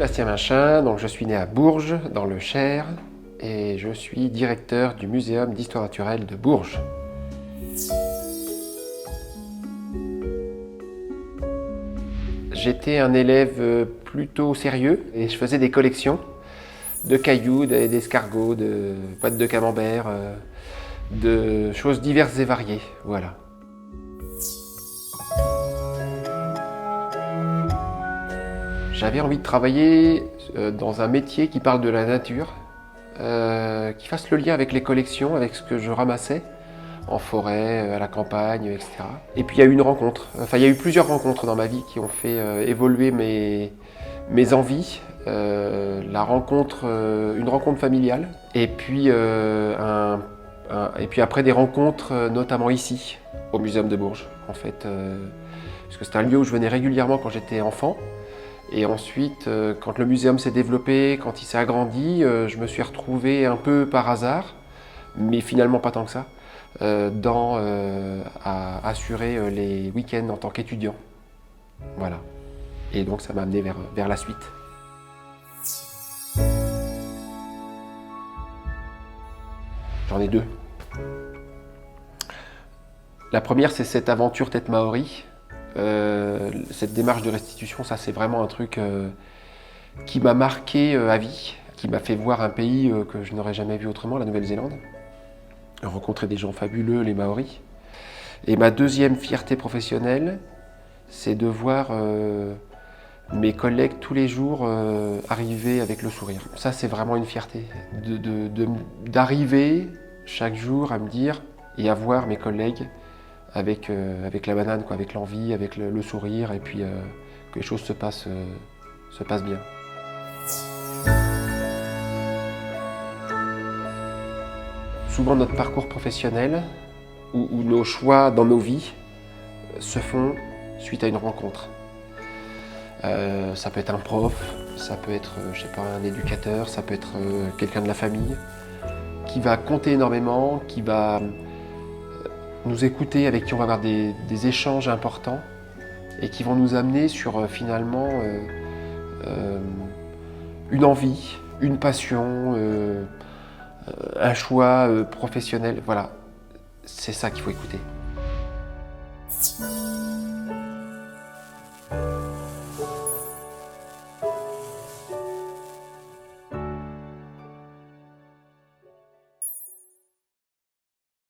Sébastien Minchin, donc je suis né à Bourges, dans le Cher, et je suis directeur du Muséum d'Histoire Naturelle de Bourges. J'étais un élève plutôt sérieux et je faisais des collections de cailloux, d'escargots, de boîtes de camembert, de choses diverses et variées. Voilà. J'avais envie de travailler dans un métier qui parle de la nature, qui fasse le lien avec les collections, avec ce que je ramassais en forêt, à la campagne, etc. Et puis il y a eu une rencontre, enfin il y a eu plusieurs rencontres dans ma vie qui ont fait évoluer mes envies. Une rencontre familiale, et puis, et puis après des rencontres, notamment ici, au Muséum de Bourges, en fait, parce que c'est un lieu où je venais régulièrement quand j'étais enfant. Et ensuite, quand le muséum s'est développé, quand il s'est agrandi, je me suis retrouvé un peu par hasard, mais finalement pas tant que ça, à assurer les week-ends en tant qu'étudiant. Voilà. Et donc ça m'a amené vers la suite. J'en ai deux. La première, c'est cette aventure tête maori. Cette démarche de restitution, ça c'est vraiment un truc qui m'a marqué à vie, qui m'a fait voir un pays que je n'aurais jamais vu autrement, la Nouvelle-Zélande. Rencontrer des gens fabuleux, les Maoris. Et ma deuxième fierté professionnelle, c'est de voir mes collègues tous les jours arriver avec le sourire. Ça c'est vraiment une fierté, d'arriver chaque jour à me dire et à voir mes collègues avec la banane, quoi, avec l'envie, avec le sourire, et puis que les choses se passent bien. Souvent notre parcours professionnel ou nos choix dans nos vies se font suite à une rencontre. Ça peut être un prof, ça peut être, je sais pas, un éducateur, ça peut être quelqu'un de la famille qui va compter énormément, qui va nous écouter, avec qui on va avoir des échanges importants et qui vont nous amener sur finalement une envie, une passion, un choix professionnel. Voilà, c'est ça qu'il faut écouter.